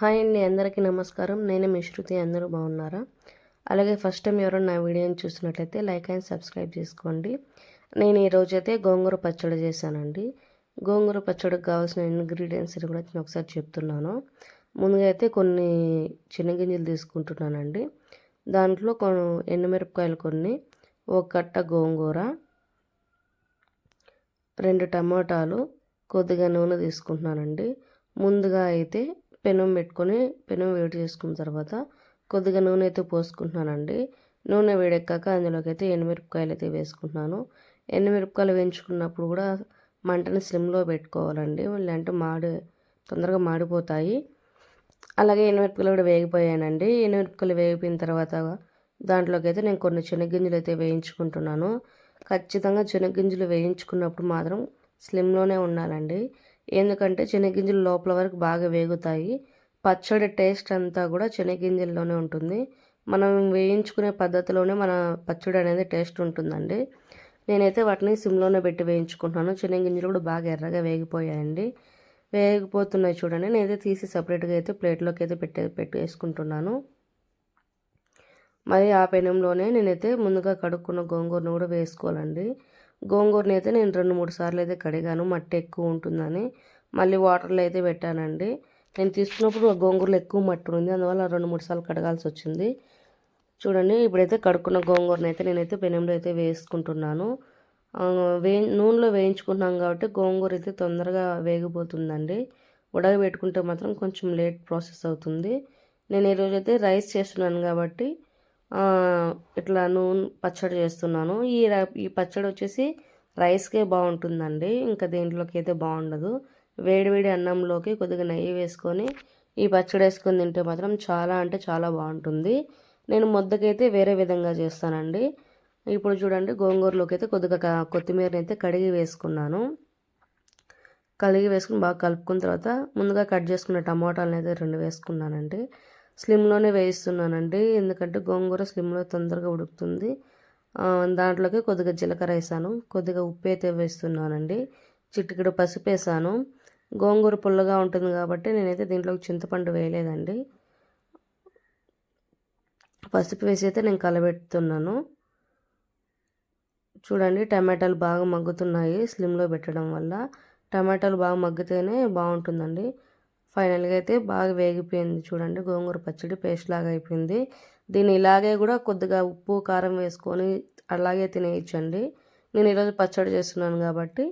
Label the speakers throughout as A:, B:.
A: Hi అండి, అందరికీ నమస్కారం. నేను మీ శృతి. అందరూ బాగున్నారా? అలాగే ఫస్ట్ టైం ఎవరైనా నా వీడియోని చూసినట్లయితే లైక్ అండ్ సబ్స్క్రైబ్ చేసుకోండి. నేను ఈరోజైతే గోంగూర పచ్చడి చేశానండి. గోంగూర పచ్చడికి కావాల్సిన ఇంగ్రీడియంట్స్ కూడా నేను ఒకసారి చెప్తున్నాను. ముందుగా అయితే కొన్ని శనగింజలు తీసుకుంటున్నానండి. దాంట్లో ఎండుమిరపకాయలు కొన్ని, ఒక కట్ట గోంగూర, 2 టమాటాలు, కొద్దిగా నూనె తీసుకుంటున్నానండి. ముందుగా అయితే పెనం పెట్టుకొని పెనం వేడి చేసుకున్న తర్వాత కొద్దిగా నూనె అయితే పోసుకుంటున్నానండి. నూనె వేడెక్కాక అందులోకి అయితే ఎండుమిరపకాయలు అయితే వేసుకుంటున్నాను. ఎండుమిరపకాయలు వేయించుకున్నప్పుడు కూడా మంటని స్లిమ్లో పెట్టుకోవాలండి, లేదంటే తొందరగా మాడిపోతాయి. అలాగే ఎండుమిరపకాయలు కూడా వేగిపోయానండి. ఎండుమిరపకాయలు వేగిపోయిన తర్వాత దాంట్లోకి అయితే నేను కొన్ని శనగగింజలు అయితే వేయించుకుంటున్నాను. ఖచ్చితంగా శనగగింజలు వేయించుకున్నప్పుడు మాత్రం స్లిమ్లోనే ఉండాలండి. ఎందుకంటే శనగగింజలు లోపల వరకు బాగా వేగుతాయి. పచ్చడి టేస్ట్ అంతా కూడా శనగగింజల్లోనే ఉంటుంది. మనం వేయించుకునే పద్ధతిలోనే మన పచ్చడి అనేది టేస్ట్ ఉంటుందండి. నేనైతే వాటిని సిమ్లోనే పెట్టి వేయించుకుంటున్నాను. శనగగింజలు కూడా బాగా ఎర్రగా వేగిపోయాయండి. వేగిపోతున్నాయి చూడండి. నేనైతే తీసి సపరేట్గా అయితే ప్లేట్లోకి అయితే పెట్టేసుకుంటున్నాను. మరి ఆ పెనంలోనే నేనైతే ముందుగా కడుక్కున్న గోంగూరను కూడా వేసుకోవాలండి. గోంగూరని అయితే నేను 2-3 సార్లు అయితే కడిగాను, మట్టి ఎక్కువ ఉంటుందని. మళ్ళీ వాటర్లో అయితే పెట్టానండి. నేను తీసుకున్నప్పుడు గోంగూరలో ఎక్కువ మట్టి ఉంది, అందువల్ల 2-3 సార్లు కడగాల్సి వచ్చింది. చూడండి, ఇప్పుడైతే కడుక్కున్న గోంగూరని అయితే నేనైతే పెనంలో అయితే వేసుకుంటున్నాను. నూనెలో వేయించుకుంటున్నాం కాబట్టి గోంగూర అయితే తొందరగా వేగిపోతుందండి. ఉడకబెట్టుకుంటే మాత్రం కొంచెం లేట్ ప్రాసెస్ అవుతుంది. నేను ఈరోజైతే రైస్ చేస్తున్నాను కాబట్టి ఇట్లా పచ్చడి చేస్తున్నాను. ఈ పచ్చడి వచ్చేసి రైస్కే బాగుంటుందండి, ఇంకా దేంట్లోకి అయితే బాగుండదు. వేడివేడి అన్నంలోకి కొద్దిగా నెయ్యి వేసుకొని ఈ పచ్చడి వేసుకొని తింటే మాత్రం చాలా అంటే చాలా బాగుంటుంది. నేను ముద్దకైతే వేరే విధంగా చేస్తానండి. ఇప్పుడు చూడండి, గోంగూరలోకి అయితే కొద్దిగా కొత్తిమీరని అయితే కడిగి వేసుకున్నాను. కలిగి వేసుకుని బాగా కలుపుకున్న తర్వాత ముందుగా కట్ చేసుకున్న టమాటాలను అయితే 2 వేసుకున్నానండి. స్లిమ్లోనే వేయిస్తున్నానండి, ఎందుకంటే గోంగూర స్లిమ్లో తొందరగా ఉడుకుతుంది. దాంట్లోకి కొద్దిగా జీలకర్ర వేసాను, కొద్దిగా ఉప్పు అయితే వేస్తున్నానండి, చిటికెడు పసుపు వేసాను. గోంగూర పుల్లగా ఉంటుంది కాబట్టి నేనైతే దీంట్లోకి చింతపండు వేయలేదండి. పసుపు వేసి అయితే నేను కలబెడుతున్నాను. చూడండి, టమాటాలు బాగా మగ్గుతున్నాయి స్లిమ్లో పెట్టడం వల్ల. టమాటాలు బాగా మగ్గితేనే బాగుంటుందండి. ఫైనల్గా అయితే బాగా వేగిపోయింది చూడండి, గోంగూర పచ్చడి పేస్ట్ లాగా అయిపోయింది. దీన్ని ఇలాగే కూడా కొద్దిగా ఉప్పు కారం వేసుకొని అలాగే తినేయచ్చండి. నేను ఈరోజు పచ్చడి చేస్తున్నాను కాబట్టి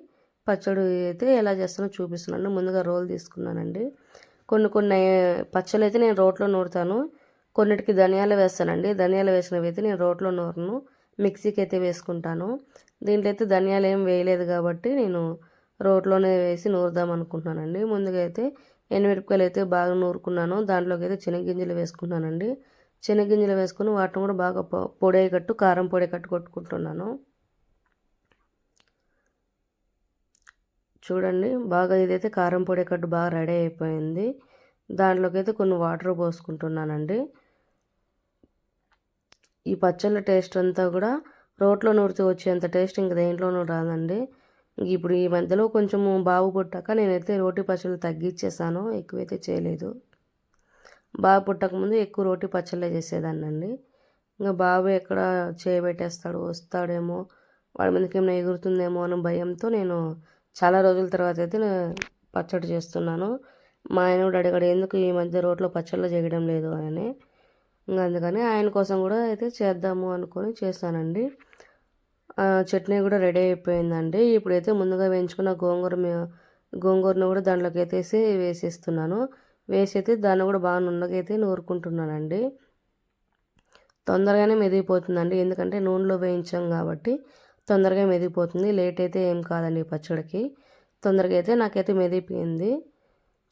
A: పచ్చడి అయితే ఎలా చేస్తానో చూపిస్తున్నాను. ముందుగా రోల్ తీసుకున్నానండి. కొన్ని పచ్చళ్ళు అయితే నేను రోట్లో నూరుతాను, కొన్నిటికి ధనియాలు వేస్తానండి. ధనియాలు వేసినవి అయితే నేను రోట్లో నూరను, మిక్సీకి అయితే వేసుకుంటాను. దీంట్లో అయితే ధనియాలు ఏం వేయలేదు కాబట్టి నేను రోట్లోనే వేసి నూరుదాం అనుకుంటున్నానండి. ముందుగా అయితే ఎండుమిరపకాయలు అయితే బాగా నూరుకున్నాను. దాంట్లోకి అయితే శనగగింజలు వేసుకున్నానండి. శనగగింజలు వేసుకుని వాటిని కూడా బాగా పొడేకట్టు కారం పొడేకట్టు కొట్టుకుంటున్నాను. చూడండి, బాగా ఇదైతే కారం పొడేకట్టు బాగా రెడీ అయిపోయింది. దాంట్లోకి అయితే కొన్ని వాటర్ పోసుకుంటున్నానండి. ఈ పచ్చళ్ళ టేస్ట్ అంతా కూడా రోట్లో నూరితే వచ్చేంత టేస్ట్ ఇంక దేంట్లోనూ రాదండి. ఇప్పుడు ఈ మధ్యలో కొంచెము బాబు పుట్టాక నేనైతే రోటి పచ్చళ్ళు తగ్గించేసాను, ఎక్కువైతే చేయలేదు. బాబు పుట్టకముందు ఎక్కువ రోటి పచ్చళ్ళే చేసేదాన్నండి. ఇంకా బాబు ఎక్కడ చేయబెట్టేస్తాడు, వస్తాడేమో, వాడి మీదకి ఏమైనా ఎగురుతుందేమో అని భయంతో నేను చాలా రోజుల తర్వాత అయితే పచ్చడి చేస్తున్నాను. మా ఆయన కూడా అడిగాడు, ఎందుకు ఈ మధ్య రోట్లో పచ్చళ్ళు చేయడం లేదు అని. ఇంకా అందుకని ఆయన కోసం కూడా అయితే చేద్దాము అనుకొని చేశానండి. చట్నీ కూడా రెడీ అయిపోయిందండి. ఇప్పుడైతే ముందుగా వేయించుకున్న గోంగూరను కూడా దాంట్లోకి అయితే వేసేస్తున్నాను. వేసి అయితే దాన్ని కూడా బాగా నున్నగా అయితే నూరుకుంటున్నానండి. తొందరగానే మెదిగిపోతుందండి, ఎందుకంటే నూనెలో వేయించాం కాబట్టి తొందరగా మెదిగిపోతుంది. లేట్ అయితే ఏం కాదండి పచ్చడికి. తొందరగా అయితే నాకైతే మెదిగిపోయింది.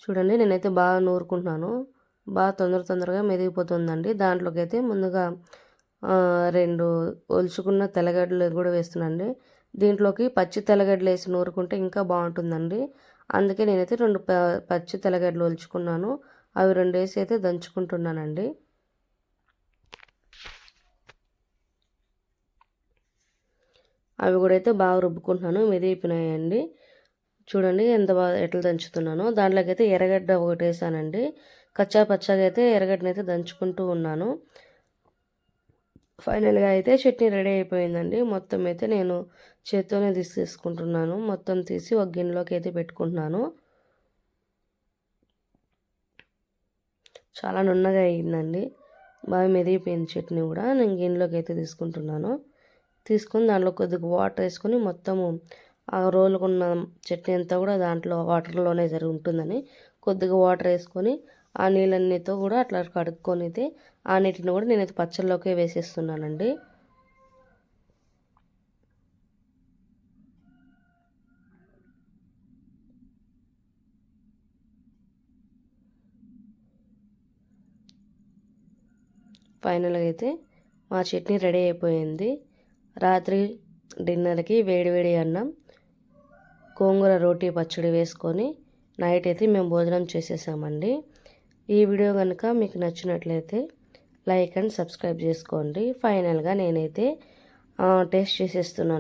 A: చూడండి, నేనైతే బాగా నూరుకుంటున్నాను, బాగా తొందరగా మెదిగిపోతుందండి. దాంట్లోకి అయితే ముందుగా 2 ఒలుచుకున్న తెల్లగడ్డలు కూడా వేస్తున్నానండి. దీంట్లోకి పచ్చి తెల్లగడ్డలు వేసి నూరుకుంటే ఇంకా బాగుంటుందండి. అందుకే నేనైతే 2 పచ్చి తెల్లగడ్డలు ఒలుచుకున్నాను, అవి 2 వేసి అయితే దంచుకుంటున్నానండి. అవి కూడా అయితే బాగా రుబ్బుకుంటున్నాను, మెదిగిపోయినాయండి. చూడండి ఎంత బాగా ఎట్లా దంచుతున్నానో. దాంట్లోకి అయితే ఎర్రగడ్డ ఒకటి వేసానండి, కచ్చా పచ్చాగా అయితే ఎర్రగడ్డనైతే దంచుకుంటూ ఉన్నాను. ఫైనల్గా అయితే చట్నీ రెడీ అయిపోయిందండి. మొత్తం అయితే నేను చేత్తోనే తీసేసుకుంటున్నాను. మొత్తం తీసి ఒక గిన్నెలోకి అయితే పెట్టుకుంటున్నాను. చాలా నున్నగా అయ్యిందండి. బాగా మెదిగిపోయింది చట్నీ కూడా. నేను గిన్నెలోకి అయితే తీసుకుంటున్నాను. తీసుకొని దాంట్లో కొద్దిగా వాటర్ వేసుకొని మొత్తము ఆ రోలుకున్న చట్నీ అంతా కూడా దాంట్లో వాటర్లోనే ఉంటుందని కొద్దిగా వాటర్ వేసుకొని ఆ నీళ్ళన్నితో కూడా అట్లా కడుక్కొని అయితే ఆ నీటిని కూడా నేనైతే పచ్చళ్ళలోకే వేసేస్తున్నానండి. ఫైనల్గా అయితే మా చట్నీ రెడీ అయిపోయింది. రాత్రి డిన్నర్కి వేడివేడి అన్నం, గోంగూర రోటీ పచ్చడి వేసుకొని నైట్ అయితే మేము భోజనం చేసేసామండి. ఈ వీడియో కనుక మీకు నచ్చినట్లయితే లైక్ అండ్ సబ్స్క్రైబ్ చేసుకోండి. ఫైనల్గా నేనైతే టేస్ట్ చేసేస్తున్నాను.